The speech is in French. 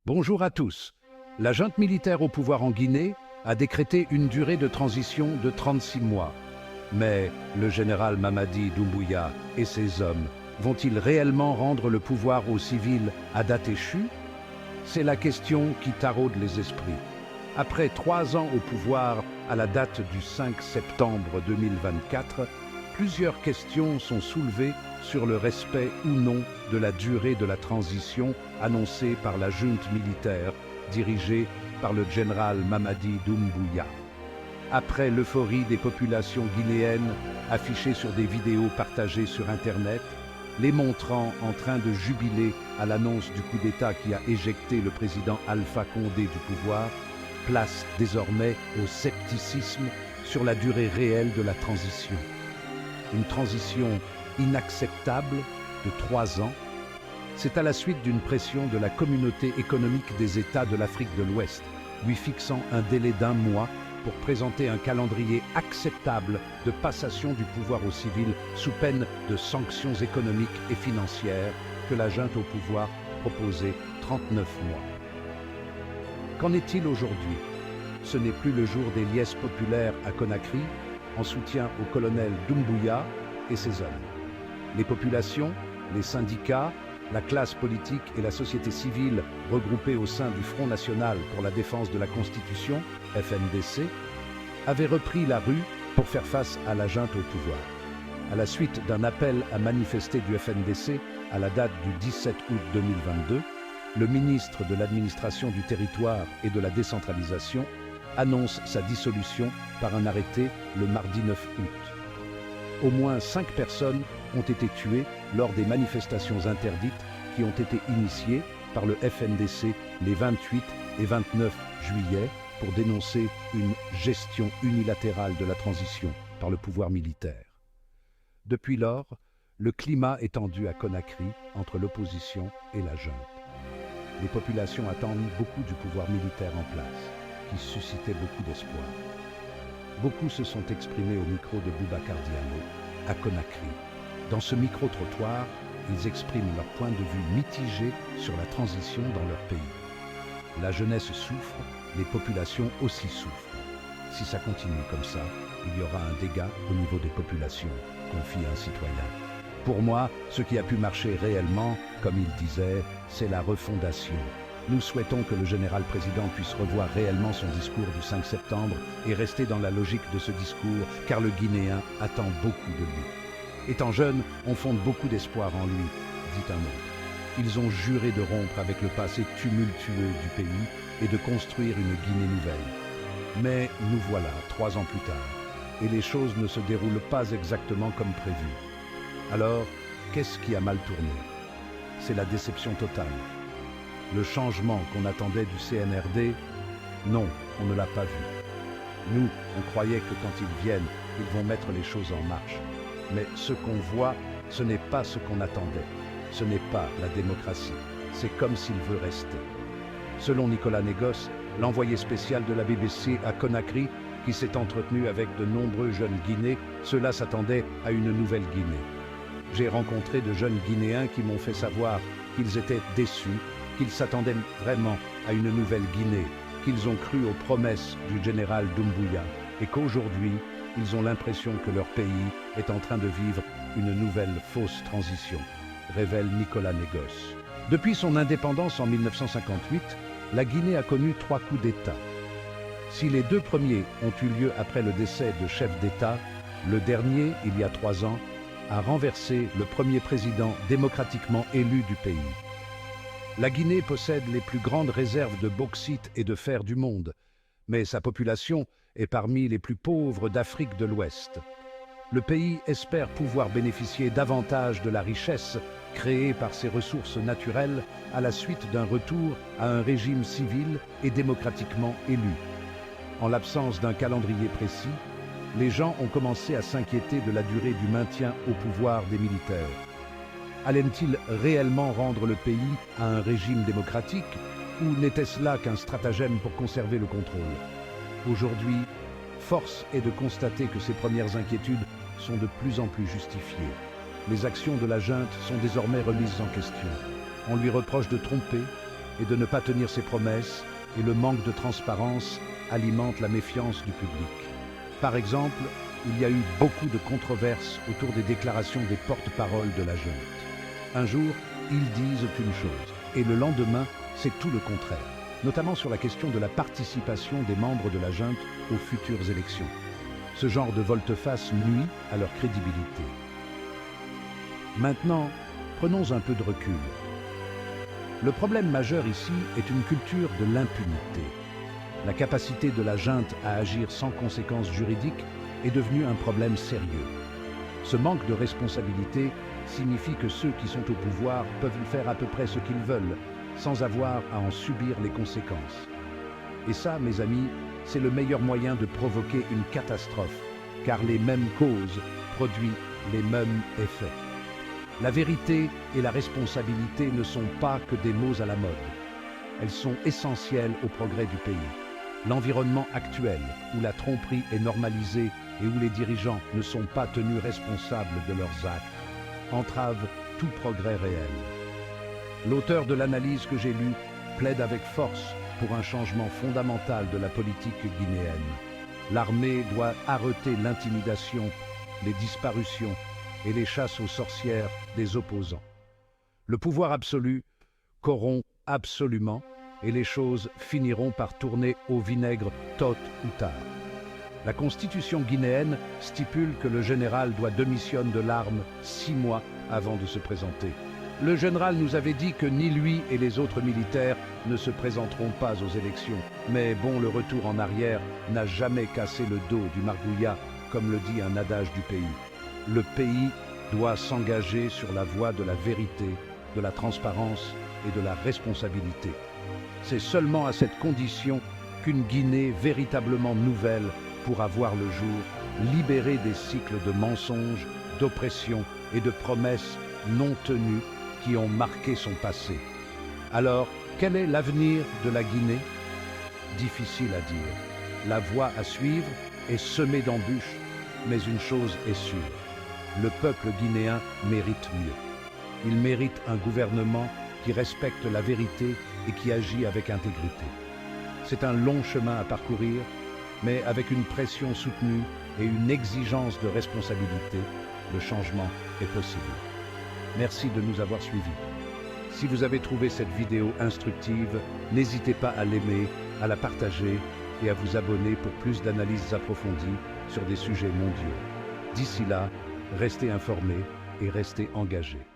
Bonjour à tous. La junte militaire au pouvoir en Guinée a décrété une durée de transition de 36 mois. Mais le général Mamadi Doumbouya et ses hommes vont-ils réellement rendre le pouvoir aux civils à date échue? C'est la question qui taraude les esprits. Après 3 ans au pouvoir, à la date du 5 septembre 2024, plusieurs questions sont soulevées sur le respect ou non de la durée de la transition annoncée par la junte militaire dirigée par le général Mamadi Doumbouya. Après l'euphorie des populations guinéennes affichées sur des vidéos partagées sur Internet, les montrant en train de jubiler à l'annonce du coup d'État qui a éjecté le président Alpha Condé du pouvoir, place désormais au scepticisme sur la durée réelle de la transition. Une transition inacceptable de 3 ans, c'est à la suite d'une pression de la communauté économique des États de l'Afrique de l'Ouest, lui fixant un délai d'1 mois pour présenter un calendrier acceptable de passation du pouvoir aux civils sous peine de sanctions économiques et financières que la junte au pouvoir proposait 39 mois. Qu'en est-il aujourd'hui? Ce n'est plus le jour des liesses populaires à Conakry, en soutien au colonel Doumbouya et ses hommes. Les populations, les syndicats, la classe politique et la société civile regroupées au sein du Front National pour la défense de la Constitution, FNDC, avaient repris la rue pour faire face à la junte au pouvoir. À la suite d'un appel à manifester du FNDC à la date du 17 août 2022, le ministre de l'Administration du Territoire et de la Décentralisation annonce sa dissolution par un arrêté le mardi 9 août. Au moins 5 personnes ont été tuées lors des manifestations interdites qui ont été initiées par le FNDC les 28 et 29 juillet pour dénoncer une gestion unilatérale de la transition par le pouvoir militaire. Depuis lors, le climat est tendu à Conakry entre l'opposition et la junte. Les populations attendent beaucoup du pouvoir militaire en place, qui suscitait beaucoup d'espoir. Beaucoup se sont exprimés au micro de Boubacar Diallo, à Conakry. Dans ce micro-trottoir, ils expriment leur point de vue mitigé sur la transition dans leur pays. La jeunesse souffre, les populations aussi souffrent. Si ça continue comme ça, il y aura un dégât au niveau des populations, confie un citoyen. Pour moi, ce qui a pu marcher réellement, comme il disait, c'est la refondation. Nous souhaitons que le général président puisse revoir réellement son discours du 5 septembre et rester dans la logique de ce discours, car le Guinéen attend beaucoup de lui. Étant jeune, on fonde beaucoup d'espoir en lui, dit un autre. Ils ont juré de rompre avec le passé tumultueux du pays et de construire une Guinée nouvelle. Mais nous voilà, 3 ans plus tard, et les choses ne se déroulent pas exactement comme prévu. Alors, qu'est-ce qui a mal tourné? C'est la déception totale. Le changement qu'on attendait du CNRD, non, on ne l'a pas vu. Nous, on croyait que quand ils viennent, ils vont mettre les choses en marche. Mais ce qu'on voit, ce n'est pas ce qu'on attendait. Ce n'est pas la démocratie. C'est comme s'il veut rester. Selon Nicolas Négos, l'envoyé spécial de la BBC à Conakry, qui s'est entretenu avec de nombreux jeunes Guinéens, ceux-là s'attendaient à une nouvelle Guinée. J'ai rencontré de jeunes Guinéens qui m'ont fait savoir qu'ils étaient déçus, qu'ils s'attendaient vraiment à une nouvelle Guinée, qu'ils ont cru aux promesses du général Doumbouya et qu'aujourd'hui, ils ont l'impression que leur pays est en train de vivre une nouvelle fausse transition, révèle Nicolas Négos. Depuis son indépendance en 1958, la Guinée a connu 3 coups d'État. Si les 2 premiers ont eu lieu après le décès de chefs d'État, le dernier, il y a 3 ans, a renversé le premier président démocratiquement élu du pays. La Guinée possède les plus grandes réserves de bauxite et de fer du monde, mais sa population est parmi les plus pauvres d'Afrique de l'Ouest. Le pays espère pouvoir bénéficier davantage de la richesse créée par ses ressources naturelles à la suite d'un retour à un régime civil et démocratiquement élu. En l'absence d'un calendrier précis, les gens ont commencé à s'inquiéter de la durée du maintien au pouvoir des militaires. Allaient-ils réellement rendre le pays à un régime démocratique ou n'était-ce là qu'un stratagème pour conserver le contrôle? Aujourd'hui, force est de constater que ces premières inquiétudes sont de plus en plus justifiées. Les actions de la junte sont désormais remises en question. On lui reproche de tromper, et de ne pas tenir ses promesses, et le manque de transparence alimente la méfiance du public. Par exemple, il y a eu beaucoup de controverses autour des déclarations des porte-paroles de la junte. Un jour, ils disent une chose, et le lendemain, c'est tout le contraire, notamment sur la question de la participation des membres de la junte aux futures élections. Ce genre de volte-face nuit à leur crédibilité. Maintenant, prenons un peu de recul. Le problème majeur ici est une culture de l'impunité. La capacité de la junte à agir sans conséquences juridiques est devenue un problème sérieux. Ce manque de responsabilité signifie que ceux qui sont au pouvoir peuvent faire à peu près ce qu'ils veulent, sans avoir à en subir les conséquences. Et ça, mes amis, c'est le meilleur moyen de provoquer une catastrophe, car les mêmes causes produisent les mêmes effets. La vérité et la responsabilité ne sont pas que des mots à la mode. Elles sont essentielles au progrès du pays. L'environnement actuel, où la tromperie est normalisée et où les dirigeants ne sont pas tenus responsables de leurs actes, entrave tout progrès réel. L'auteur de l'analyse que j'ai lue plaide avec force pour un changement fondamental de la politique guinéenne. L'armée doit arrêter l'intimidation, les disparitions et les chasses aux sorcières des opposants. Le pouvoir absolu corrompt absolument et les choses finiront par tourner au vinaigre tôt ou tard. La constitution guinéenne stipule que le général doit démissionner de l'arme 6 mois avant de se présenter. Le général nous avait dit que ni lui et les autres militaires ne se présenteront pas aux élections. Mais bon, le retour en arrière n'a jamais cassé le dos du margouillat, comme le dit un adage du pays. Le pays doit s'engager sur la voie de la vérité, de la transparence et de la responsabilité. C'est seulement à cette condition qu'une Guinée véritablement nouvelle pourra voir le jour, libérée des cycles de mensonges, d'oppression et de promesses non tenues qui ont marqué son passé. Alors, quel est l'avenir de la Guinée? Difficile à dire. La voie à suivre est semée d'embûches, mais une chose est sûre. Le peuple guinéen mérite mieux. Il mérite un gouvernement qui respecte la vérité et qui agit avec intégrité. C'est un long chemin à parcourir, mais avec une pression soutenue et une exigence de responsabilité, le changement est possible. Merci de nous avoir suivis. Si vous avez trouvé cette vidéo instructive, n'hésitez pas à l'aimer, à la partager et à vous abonner pour plus d'analyses approfondies sur des sujets mondiaux. D'ici là, restez informés et restez engagés.